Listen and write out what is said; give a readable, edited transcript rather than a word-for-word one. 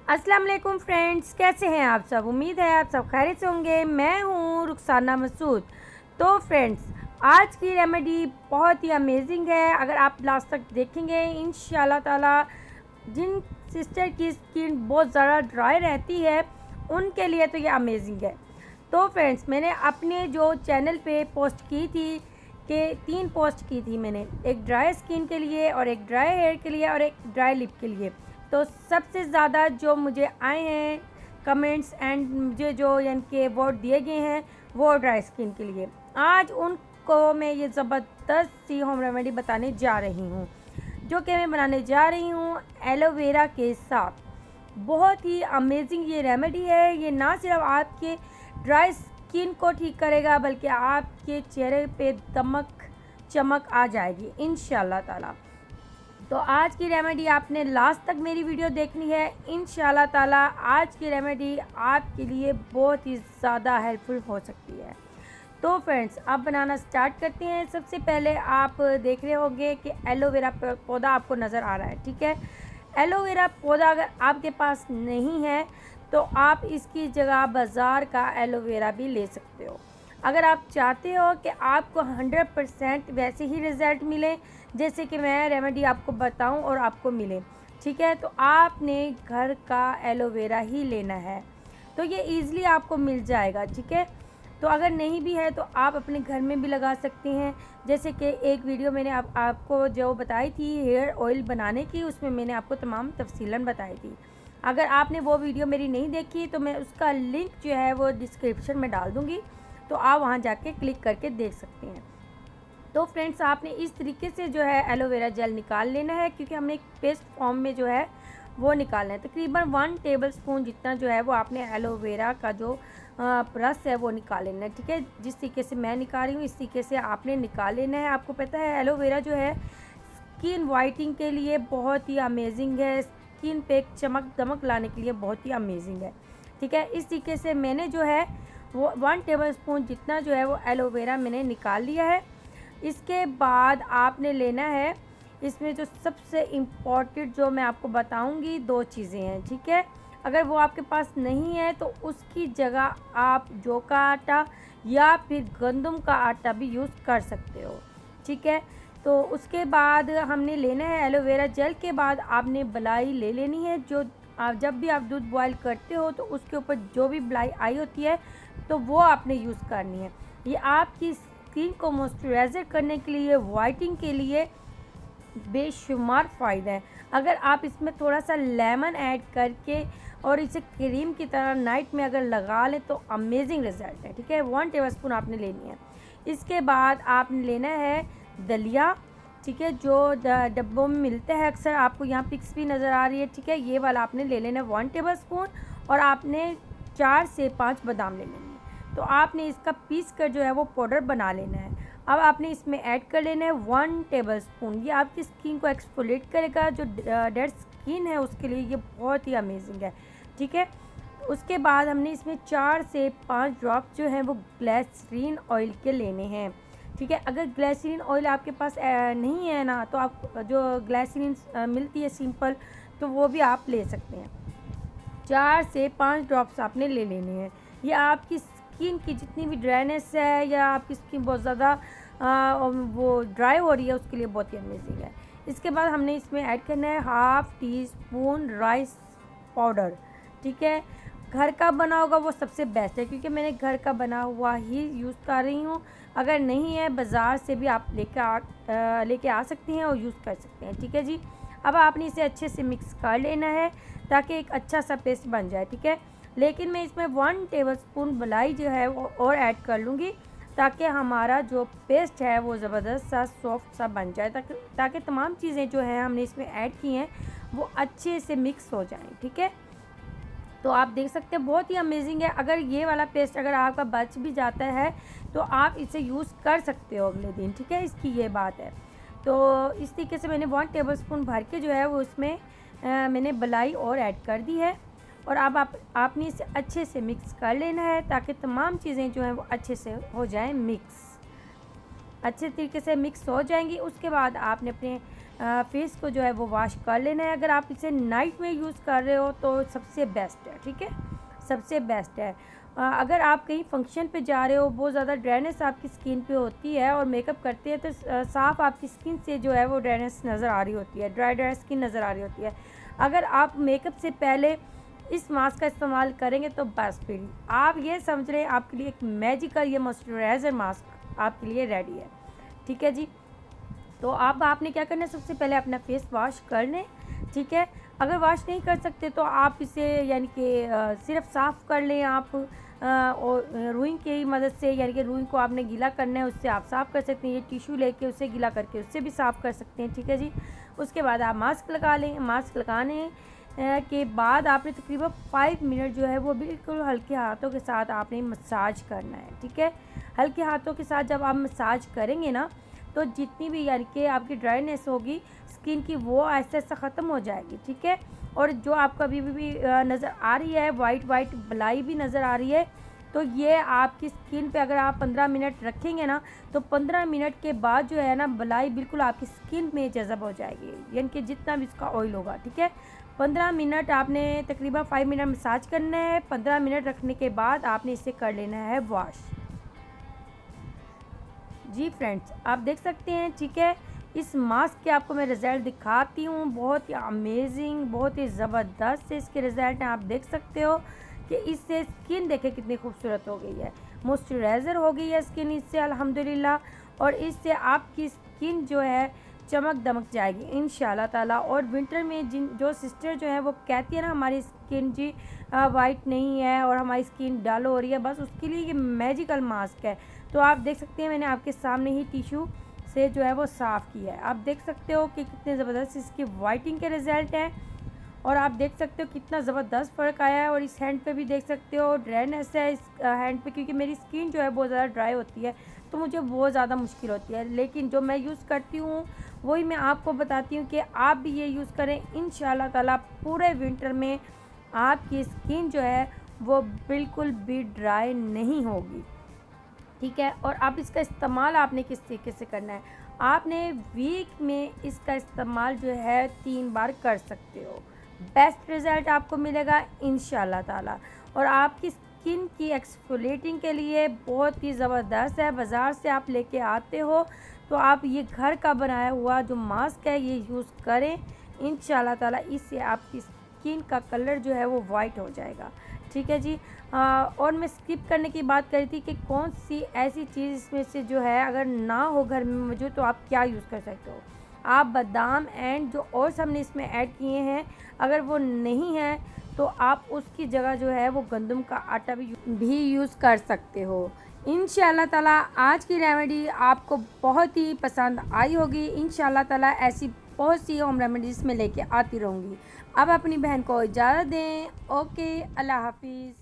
अस्सलाम वालेकुम फ्रेंड्स, कैसे हैं आप सब। उम्मीद है आप सब खैरियत से होंगे। मैं हूँ रुखसाना मसूद। तो फ्रेंड्स, आज की रेमेडी बहुत ही अमेजिंग है। अगर आप लास्ट तक देखेंगे इंशाल्लाह ताला, जिन सिस्टर की स्किन बहुत ज़्यादा ड्राई रहती है उनके लिए तो ये अमेजिंग है। तो फ्रेंड्स, मैंने अपने जो चैनल पे पोस्ट की थी कि 3 पोस्ट की थी मैंने, एक ड्राई स्किन के लिए और एक ड्राई हेयर के लिए और एक ड्राई लिप के लिए। तो सबसे ज़्यादा जो मुझे आए हैं कमेंट्स एंड मुझे जो यानी कि वोट दिए गए हैं वो ड्राई स्किन के लिए। आज उनको मैं ये ज़बरदस्त सी होम रेमेडी बताने जा रही हूँ, जो कि मैं बनाने जा रही हूँ एलोवेरा के साथ। बहुत ही अमेजिंग ये रेमेडी है। ये ना सिर्फ आपके ड्राई स्किन को ठीक करेगा बल्कि आपके चेहरे पे दमक चमक आ जाएगी इंशाल्लाह ताला। तो आज की रेमेडी आपने लास्ट तक मेरी वीडियो देखनी है इंशाल्लाह ताला। आज की रेमेडी आपके लिए बहुत ही ज़्यादा हेल्पफुल हो सकती है। तो फ्रेंड्स, अब बनाना स्टार्ट करते हैं। सबसे पहले आप देख रहे होंगे कि एलोवेरा पौधा आपको नज़र आ रहा है, ठीक है। एलोवेरा पौधा अगर आपके पास नहीं है तो आप इसकी जगह बाज़ार का एलोवेरा भी ले सकते हो। अगर आप चाहते हो कि आपको 100% वैसे ही रिज़ल्ट मिले जैसे कि मैं रेमेडी आपको बताऊं और आपको मिले, ठीक है, तो आपने घर का एलोवेरा ही लेना है। तो ये ईज़िली आपको मिल जाएगा, ठीक है। तो अगर नहीं भी है तो आप अपने घर में भी लगा सकते हैं। जैसे कि एक वीडियो मैंने आपको जो बताई थी हेयर ऑयल बनाने की, उसमें मैंने आपको तमाम तफसीलन बताई थी। अगर आपने वो वीडियो मेरी नहीं देखी तो मैं उसका लिंक जो है वो डिस्क्रिप्शन में डाल दूँगी, तो आप वहाँ जाके क्लिक करके देख सकते हैं। तो फ्रेंड्स, आपने इस तरीके से जो है एलोवेरा जेल निकाल लेना है, क्योंकि हमने एक पेस्ट फॉर्म में जो है वो निकालना है। तकरीबन 1 टेबलस्पून जितना जो है वो आपने एलोवेरा का जो रस है वो निकाल लेना है, ठीक है। जिस तरीके से मैं निकाल रही हूँ इस तरीके से आपने निकाल लेना है। आपको पता है एलोवेरा जो है स्किन वाइटिंग के लिए बहुत ही अमेजिंग है, स्किन पे एक चमक दमक लाने के लिए बहुत ही अमेजिंग है, ठीक है। इस तरीके से मैंने जो है वो 1 टेबलस्पून जितना जो है वो एलोवेरा मैंने निकाल लिया है। इसके बाद आपने लेना है, इसमें जो सबसे इम्पॉर्टेंट जो मैं आपको बताऊंगी 2 चीज़ें हैं, ठीक है। अगर वो आपके पास नहीं है तो उसकी जगह आप जौ का आटा या फिर गंदम का आटा भी यूज़ कर सकते हो, ठीक है। तो उसके बाद हमने लेना है एलोवेरा जेल के बाद आपने बलाई ले लेनी है। जो आप जब भी आप दूध बॉयल करते हो तो उसके ऊपर जो भी बलाई आई होती है तो वो आपने यूज़ करनी है। ये आपकी स्किन को मॉइस्चराइज़र करने के लिए, वाइटिंग के लिए बेशुमार फ़ायदा है। अगर आप इसमें थोड़ा सा लेमन ऐड करके और इसे क्रीम की तरह नाइट में अगर लगा लें तो अमेजिंग रिज़ल्ट है, ठीक है। 1 टेबलस्पून आपने लेनी है। इसके बाद आपने लेना है दलिया, ठीक है, जो डब्बों में मिलता है अक्सर, आपको यहाँ पिक्स भी नज़र आ रही है, ठीक है। ये वाला आपने ले लेना है 1 टेबलस्पून और आपने 4 से 5 बादाम ले लेने हैं। तो आपने इसका पीस कर जो है वो पाउडर बना लेना है। अब आपने इसमें ऐड कर लेना है 1 टेबलस्पून। ये आपकी स्किन को एक्सफोलिएट करेगा, जो डेड स्किन है उसके लिए ये बहुत ही अमेजिंग है, ठीक है। उसके बाद हमने इसमें 4 से 5 ड्रॉप जो हैं वो ग्लिसरीन ऑयल के लेने हैं, ठीक है। अगर ग्लिसरीन ऑयल आपके पास नहीं है ना तो आप जो ग्लिसरीन मिलती है सिंपल, तो वो भी आप ले सकते हैं। 4 से 5 ड्रॉप्स आपने ले लेने हैं। ये आपकी स्किन की जितनी भी ड्राइनेस है या आपकी स्किन बहुत ज़्यादा वो ड्राई हो रही है उसके लिए बहुत ही अमेजिंग है। इसके बाद हमने इसमें ऐड करना है 1/2 टीस्पून राइस पाउडर, ठीक है। घर का बना होगा वो सबसे बेस्ट है, क्योंकि मैंने घर का बना हुआ ही यूज़ कर रही हूँ। अगर नहीं है बाज़ार से भी आप लेके आ सकते हैं और यूज़ कर सकते हैं, ठीक है जी। अब आपने इसे अच्छे से मिक्स कर लेना है ताकि एक अच्छा सा पेस्ट बन जाए, ठीक है। लेकिन मैं इसमें 1 टेबलस्पून मलाई जो है वो और ऐड कर लूँगी ताकि हमारा जो पेस्ट है वो ज़बरदस्त सा सॉफ्ट सा बन जाए, ताकि तमाम चीज़ें जो हैं हमने इसमें ऐड की हैं वो अच्छे से मिक्स हो जाएं, ठीक है। तो आप देख सकते हैं बहुत ही अमेजिंग है। अगर ये वाला पेस्ट अगर आपका बच भी जाता है तो आप इसे यूज़ कर सकते हो अगले दिन, ठीक है, इसकी ये बात है। तो इस तरीके से मैंने 1 टेबलस्पून भर के जो है वो उसमें मैंने बलाई और ऐड कर दी है। और अब आपने इसे अच्छे से मिक्स कर लेना है ताकि तमाम चीज़ें जो हैं वो अच्छे से हो जाएं मिक्स, अच्छे तरीके से मिक्स हो जाएंगी। उसके बाद आपने अपने फेस को जो है वो वॉश कर लेना है। अगर आप इसे नाइट में यूज़ कर रहे हो तो सबसे बेस्ट है, ठीक है, सबसे बेस्ट है। अगर आप कहीं फंक्शन पे जा रहे हो, बहुत ज़्यादा ड्राइनेस आपकी स्किन पे होती है और मेकअप करते हैं तो साफ आपकी स्किन से जो है वो ड्राइनेस नज़र आ रही होती है, ड्राई स्किन नज़र आ रही होती है। अगर आप मेकअप से पहले इस मास्क का इस्तेमाल करेंगे तो बस फिर आप ये समझ रहे हैं आपके लिए एक मैजिकल ये मॉइस्चराइज़र मास्क आपके लिए रेडी है, ठीक है जी। तो आपने क्या करना है, सबसे पहले अपना फेस वॉश कर लें, ठीक है। अगर वॉश नहीं कर सकते तो आप इसे यानी कि सिर्फ साफ़ कर लें आप और रुई की मदद से, यानी कि रुई को आपने गीला करना है, उससे आप साफ़ कर सकते हैं। ये टिश्यू लेके उसे गीला करके उससे भी साफ़ कर सकते हैं, ठीक है जी। उसके बाद आप मास्क लगा लें। मास्क लगाने के बाद आपने तकरीबन 5 मिनट जो है वो बिल्कुल हल्के हाथों के साथ आपने मसाज करना है, ठीक है। हल्के हाथों के साथ जब आप मसाज करेंगे ना तो जितनी भी यानी कि आपकी ड्राइनेस होगी स्किन की वो ऐसे ऐसा ख़त्म हो जाएगी, ठीक है। और जो आपको अभी भी नज़र आ रही है वाइट बलाई भी नज़र आ रही है, तो ये आपकी स्किन पे अगर आप 15 मिनट रखेंगे ना तो 15 मिनट के बाद जो है ना बलाई बिल्कुल आपकी स्किन में जज़ब हो जाएगी, यानी कि जितना भी इसका ऑयल होगा, ठीक है। 15 मिनट आपने तकरीबन 5 मिनट मसाज करना है। 15 मिनट रखने के बाद आपने इसे कर लेना है वॉश। जी फ्रेंड्स, आप देख सकते हैं, ठीक है। इस मास्क के आपको मैं रिज़ल्ट दिखाती हूँ, बहुत ही अमेजिंग, बहुत ही ज़बरदस्त से इसके रिज़ल्ट हैं। आप देख सकते हो कि इससे स्किन देखें कितनी खूबसूरत हो गई है, मॉइस्चराइज़र हो गई है स्किन इससे अल्हम्दुलिल्लाह। और इससे आपकी स्किन जो है चमक दमक जाएगी इंशाल्लाह ताला। और विंटर में जो सिस्टर जो है वो कहती है ना हमारी स्किन जी वाइट नहीं है और हमारी स्किन डल हो रही है, बस उसके लिए ये मैजिकल मास्क है। तो आप देख सकते हैं मैंने आपके सामने ही टिश्यू से जो है वो साफ़ किया है। आप देख सकते हो कि कितने ज़बरदस्त इसकी वाइटिंग के रिज़ल्ट हैं और आप देख सकते हो कितना ज़बरदस्त फ़र्क आया है। और इस हैंड पे भी देख सकते हो ड्राइनेस है इस हैंड पे, क्योंकि मेरी स्किन जो है बहुत ज़्यादा ड्राई होती है तो मुझे बहुत ज़्यादा मुश्किल होती है, लेकिन जो मैं यूज़ करती हूँ वही मैं आपको बताती हूँ कि आप भी ये यूज़ करें। इंशाल्लाह ताला पूरे विंटर में आपकी स्किन जो है वो बिल्कुल भी ड्राई नहीं होगी, ठीक है। और आप इसका इस्तेमाल आपने किस तरीके से करना है, आपने वीक में इसका इस्तेमाल जो है 3 बार कर सकते हो। बेस्ट रिज़ल्ट आपको मिलेगा इंशाल्लाह ताला। और आपकी स्किन की एक्सफोलिएटिंग के लिए बहुत ही ज़बरदस्त है। बाज़ार से आप लेके आते हो तो आप ये घर का बनाया हुआ जो मास्क है ये यूज़ करें इंशाल्लाह ताला। इससे आपकी स्किन का कलर जो है वो वाइट हो जाएगा, ठीक है जी। और मैं स्किप करने की बात करी थी कि कौन सी ऐसी चीज़ इसमें से जो है अगर ना हो घर में मौजूद तो आप क्या यूज़ कर सकते हो। आप बादाम एंड जो और हमने इसमें ऐड किए हैं अगर वो नहीं है तो आप उसकी जगह जो है वो गंदम का आटा भी यूज़ कर सकते हो। इंशाल्लाह ताला आज की रेमेडी आपको बहुत ही पसंद आई होगी। इंशाल्लाह ताला ऐसी बहुत सी होम रेमेडीज़ में लेके आती रहूँगी। अब अपनी बहन को इजाज़त दें। ओके, अल्लाह हाफिज़।